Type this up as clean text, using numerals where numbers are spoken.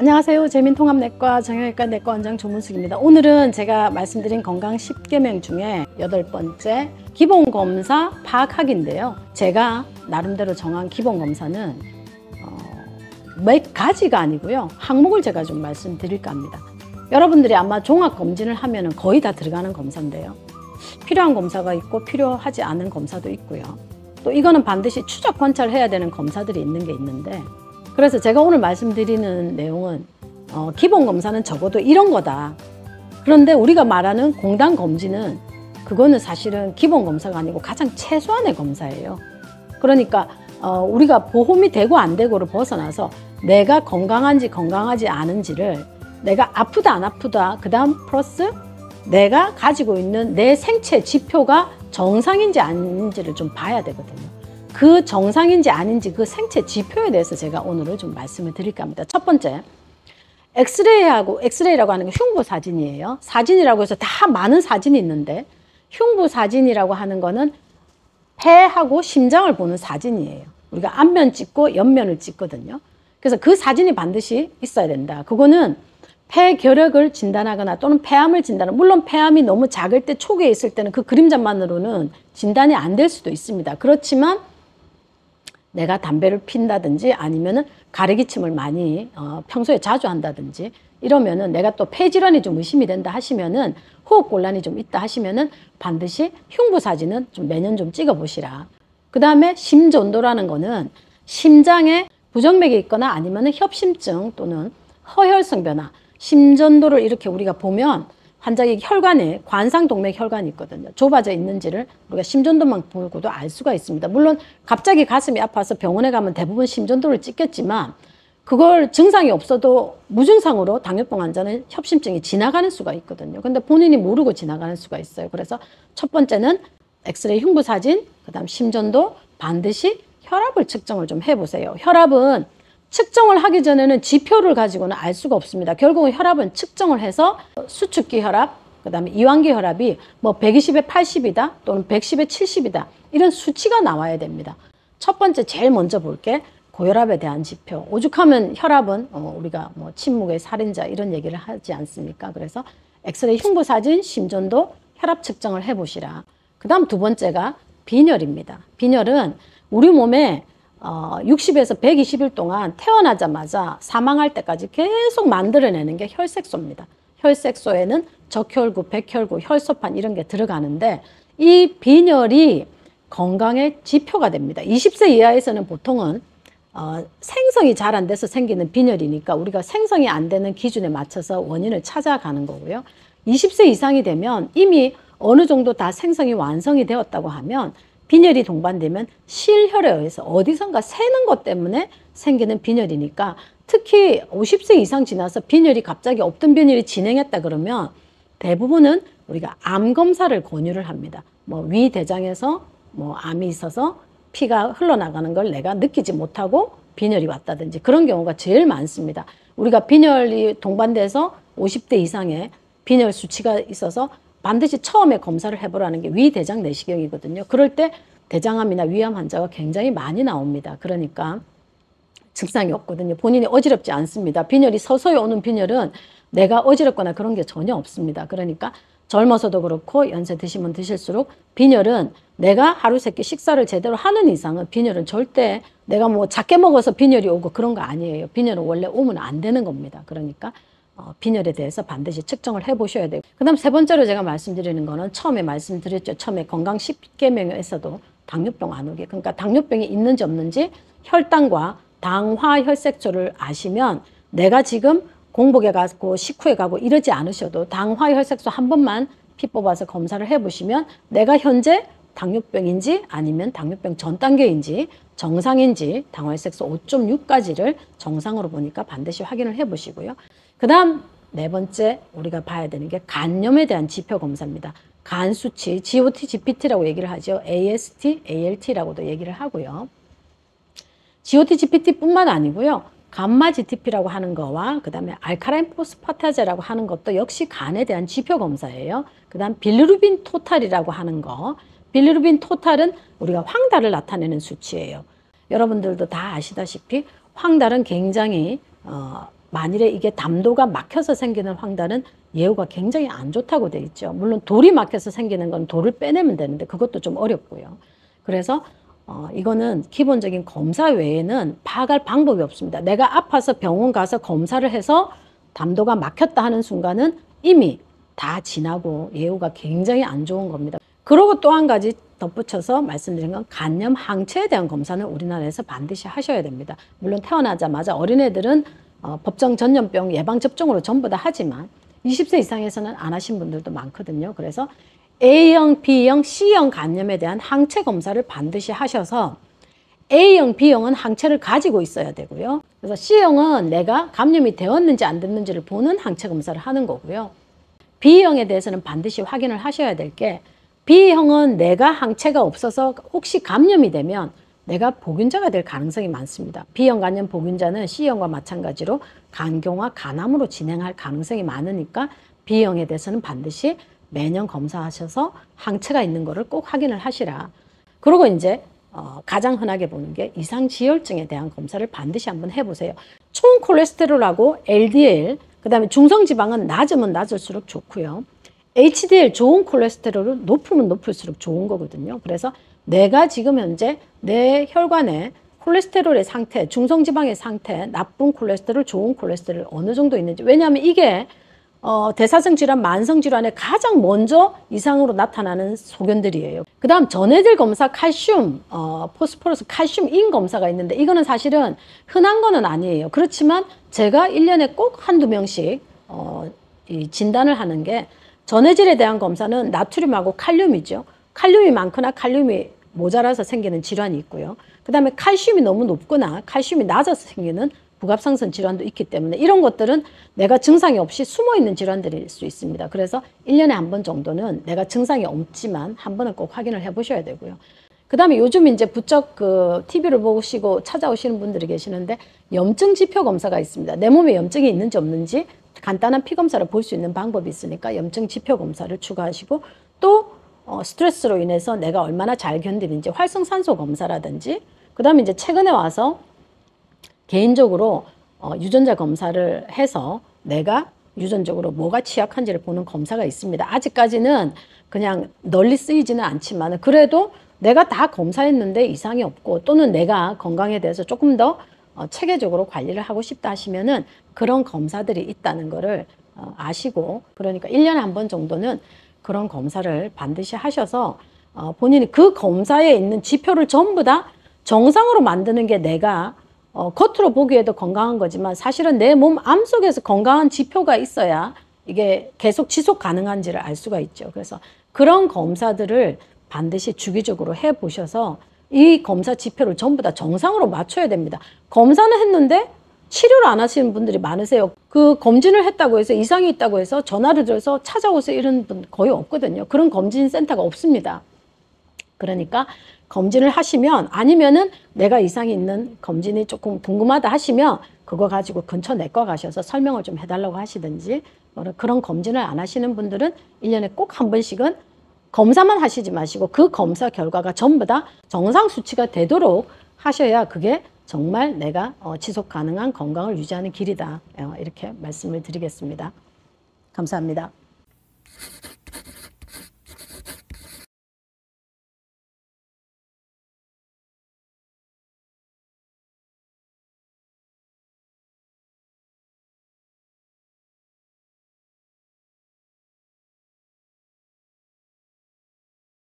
안녕하세요. 재민통합내과 정형외과 내과원장 조문숙입니다. 오늘은 제가 말씀드린 건강 10계명 중에 8번째 기본검사 파악하기인데요. 제가 나름대로 정한 기본검사는 몇 가지가 아니고요. 항목을 제가 좀 말씀드릴까 합니다. 여러분들이 아마 종합검진을 하면 거의 다 들어가는 검사인데요. 필요한 검사가 있고 필요하지 않은 검사도 있고요. 또 이거는 반드시 추적 관찰해야 되는 검사들이 있는 게 있는데, 그래서 제가 오늘 말씀드리는 내용은 기본검사는 적어도 이런 거다. 그런데 우리가 말하는 공단검진은 그거는 사실은 기본검사가 아니고 가장 최소한의 검사예요. 그러니까 우리가 보험이 되고 안 되고를 벗어나서 내가 건강한지 건강하지 않은지를, 내가 아프다 안 아프다, 그 다음 플러스 내가 가지고 있는 내 생체 지표가 정상인지 아닌지를 좀 봐야 되거든요. 그 정상인지 아닌지 그 생체 지표에 대해서 제가 오늘은 좀 말씀을 드릴까 합니다. 첫 번째, 엑스레이라고 하는 게 흉부 사진이에요. 사진이라고 해서 다 많은 사진이 있는데, 흉부 사진이라고 하는 거는 폐하고 심장을 보는 사진이에요. 우리가 앞면 찍고 옆면을 찍거든요. 그래서 그 사진이 반드시 있어야 된다. 그거는 폐결핵을 진단하거나 또는 폐암을 진단하거나, 물론 폐암이 너무 작을 때 초기에 있을 때는 그 그림자만으로는 진단이 안 될 수도 있습니다. 그렇지만 내가 담배를 핀다든지 아니면은 가래기침을 많이 평소에 자주 한다든지 이러면은, 내가 또 폐질환이 좀 의심이 된다 하시면은, 호흡곤란이 좀 있다 하시면은 반드시 흉부 사진은 좀 매년 좀 찍어 보시라. 그 다음에 심전도라는 거는 심장에 부정맥이 있거나 아니면은 협심증 또는 허혈성 변화, 심전도를 이렇게 우리가 보면 환자의 혈관에 관상동맥 혈관이 있거든요. 좁아져 있는지를 우리가 심전도만 보고도 알 수가 있습니다. 물론 갑자기 가슴이 아파서 병원에 가면 대부분 심전도를 찍겠지만, 그걸 증상이 없어도 무증상으로 당뇨병 환자는 협심증이 지나가는 수가 있거든요. 근데 본인이 모르고 지나가는 수가 있어요. 그래서 첫 번째는 엑스레이 흉부 사진, 그 다음 심전도, 반드시 혈압을 측정을 좀 해보세요. 혈압은 측정을 하기 전에는 지표를 가지고는 알 수가 없습니다. 결국은 혈압은 측정을 해서 수축기 혈압, 그 다음에 이완기 혈압이 뭐 120에 80이다 또는 110에 70이다 이런 수치가 나와야 됩니다. 첫 번째 제일 먼저 볼 게 고혈압에 대한 지표. 오죽하면 혈압은 우리가 뭐 침묵의 살인자 이런 얘기를 하지 않습니까? 그래서 엑스레이 흉부 사진, 심전도, 혈압 측정을 해보시라. 그 다음 두 번째가 빈혈입니다. 빈혈은 우리 몸에 60에서 120일 동안 태어나자마자 사망할 때까지 계속 만들어내는 게 혈색소입니다. 혈색소에는 적혈구, 백혈구, 혈소판 이런 게 들어가는데, 이 빈혈이 건강의 지표가 됩니다. 20세 이하에서는 보통은 생성이 잘 안 돼서 생기는 빈혈이니까 우리가 생성이 안 되는 기준에 맞춰서 원인을 찾아가는 거고요. 20세 이상이 되면 이미 어느 정도 다 생성이 완성이 되었다고 하면 빈혈이 동반되면 실혈에 의해서 어디선가 새는 것 때문에 생기는 빈혈이니까, 특히 50세 이상 지나서 빈혈이 갑자기 없던 빈혈이 진행했다 그러면 대부분은 우리가 암 검사를 권유를 합니다. 뭐 위대장에서 뭐 암이 있어서 피가 흘러나가는 걸 내가 느끼지 못하고 빈혈이 왔다든지 그런 경우가 제일 많습니다. 우리가 빈혈이 동반돼서 50대 이상의 빈혈 수치가 있어서 반드시 처음에 검사를 해보라는 게 위대장 내시경이거든요. 그럴 때 대장암이나 위암 환자가 굉장히 많이 나옵니다. 그러니까 증상이 없거든요. 본인이 어지럽지 않습니다. 빈혈이 서서히 오는 빈혈은 내가 어지럽거나 그런 게 전혀 없습니다. 그러니까 젊어서도 그렇고 연세 드시면 드실수록 빈혈은 내가 하루 세끼 식사를 제대로 하는 이상은 빈혈은 절대 내가 뭐 작게 먹어서 빈혈이 오고 그런 거 아니에요. 빈혈은 원래 오면 안 되는 겁니다. 그러니까 빈혈에 대해서 반드시 측정을 해 보셔야 되고, 그 다음 세 번째로 제가 말씀드리는 거는 처음에 말씀드렸죠. 처음에 건강 10계명에서도 당뇨병 안 오게, 그러니까 당뇨병이 있는지 없는지 혈당과 당화 혈색소를 아시면 내가 지금 공복에 가고 식후에 가고 이러지 않으셔도 당화 혈색소 한 번만 피 뽑아서 검사를 해 보시면 내가 현재 당뇨병인지 아니면 당뇨병 전 단계인지 정상인지 당화혈색소 5.6까지를 정상으로 보니까 반드시 확인을 해 보시고요. 그 다음 네 번째 우리가 봐야 되는 게 간염에 대한 지표 검사입니다. 간 수치, GOT, GPT라고 얘기를 하죠. AST, ALT라고도 얘기를 하고요. GOT, GPT뿐만 아니고요. 감마 GTP라고 하는 거와 그 다음에 알카라인 포스파타제라고 하는 것도 역시 간에 대한 지표 검사예요. 그 다음 빌루르빈 토탈이라고 하는 거. 빌루르빈 토탈은 우리가 황달을 나타내는 수치예요. 여러분들도 다 아시다시피 황달은 굉장히 만일에 이게 담도가 막혀서 생기는 황달은 예후가 굉장히 안 좋다고 돼 있죠. 물론 돌이 막혀서 생기는 건 돌을 빼내면 되는데 그것도 좀 어렵고요. 그래서 이거는 기본적인 검사 외에는 파악할 방법이 없습니다. 내가 아파서 병원 가서 검사를 해서 담도가 막혔다 하는 순간은 이미 다 지나고 예후가 굉장히 안 좋은 겁니다. 그리고 또 한 가지 덧붙여서 말씀드린 건 간염 항체에 대한 검사는 우리나라에서 반드시 하셔야 됩니다. 물론 태어나자마자 어린애들은 법정 전염병 예방접종으로 전부 다 하지만 20세 이상에서는 안 하신 분들도 많거든요. 그래서 A형, B형, C형 간염에 대한 항체 검사를 반드시 하셔서 A형, B형은 항체를 가지고 있어야 되고요. 그래서 C형은 내가 감염이 되었는지 안 됐는지를 보는 항체 검사를 하는 거고요. B형에 대해서는 반드시 확인을 하셔야 될 게 B형은 내가 항체가 없어서 혹시 감염이 되면 내가 보균자가 될 가능성이 많습니다. B형 간염 보균자는 C형과 마찬가지로 간경화, 간암으로 진행할 가능성이 많으니까 B형에 대해서는 반드시 매년 검사하셔서 항체가 있는 거를 꼭 확인을 하시라. 그리고 이제 가장 흔하게 보는 게 이상지혈증에 대한 검사를 반드시 한번 해보세요. 총 콜레스테롤하고 LDL, 그 다음에 중성지방은 낮으면 낮을수록 좋고요. HDL 좋은 콜레스테롤은 높으면 높을수록 좋은 거거든요. 그래서 내가 지금 현재 내 혈관에 콜레스테롤의 상태, 중성지방의 상태, 나쁜 콜레스테롤, 좋은 콜레스테롤 어느 정도 있는지. 왜냐하면 이게 대사성 질환, 만성 질환에 가장 먼저 이상으로 나타나는 소견들이에요. 그 다음 전해질 검사 칼슘, 포스포러스, 칼슘인 검사가 있는데 이거는 사실은 흔한 거는 아니에요. 그렇지만 제가 1년에 꼭 한두 명씩 이 진단을 하는 게 전해질에 대한 검사는 나트륨하고 칼륨이죠. 칼륨이 많거나 칼륨이 모자라서 생기는 질환이 있고요. 그 다음에 칼슘이 너무 높거나 칼슘이 낮아서 생기는 부갑상선 질환도 있기 때문에 이런 것들은 내가 증상이 없이 숨어있는 질환들일 수 있습니다. 그래서 1년에 한 번 정도는 내가 증상이 없지만 한 번은 꼭 확인을 해 보셔야 되고요. 그 다음에 요즘 이제 부쩍 TV를 보시고 찾아오시는 분들이 계시는데 염증 지표 검사가 있습니다. 내 몸에 염증이 있는지 없는지 간단한 피 검사를 볼 수 있는 방법이 있으니까 염증 지표 검사를 추가하시고 또 스트레스로 인해서 내가 얼마나 잘 견디는지 활성산소 검사라든지 그 다음에 이제 최근에 와서 개인적으로 유전자 검사를 해서 내가 유전적으로 뭐가 취약한지를 보는 검사가 있습니다. 아직까지는 그냥 널리 쓰이지는 않지만 그래도 내가 다 검사했는데 이상이 없고 또는 내가 건강에 대해서 조금 더 체계적으로 관리를 하고 싶다 하시면은 그런 검사들이 있다는 거를 아시고 그러니까 1년에 한 번 정도는 그런 검사를 반드시 하셔서 본인이 그 검사에 있는 지표를 전부 다 정상으로 만드는 게 내가 겉으로 보기에도 건강한 거지만 사실은 내 몸 암 속에서 건강한 지표가 있어야 이게 계속 지속 가능한지를 알 수가 있죠. 그래서 그런 검사들을 반드시 주기적으로 해보셔서 이 검사 지표를 전부 다 정상으로 맞춰야 됩니다. 검사는 했는데 치료를 안 하시는 분들이 많으세요. 그 검진을 했다고 해서 이상이 있다고 해서 전화를 들어서 찾아오세요 이런 분 거의 없거든요. 그런 검진센터가 없습니다. 그러니까 검진을 하시면 아니면은 내가 이상이 있는 검진이 조금 궁금하다 하시면 그거 가지고 근처 내과 가셔서 설명을 좀 해달라고 하시든지 그런 검진을 안 하시는 분들은 1년에 꼭 한 번씩은 검사만 하시지 마시고 그 검사 결과가 전부 다 정상 수치가 되도록 하셔야 그게 정말 내가 지속 가능한 건강을 유지하는 길이다. 이렇게 말씀을 드리겠습니다. 감사합니다.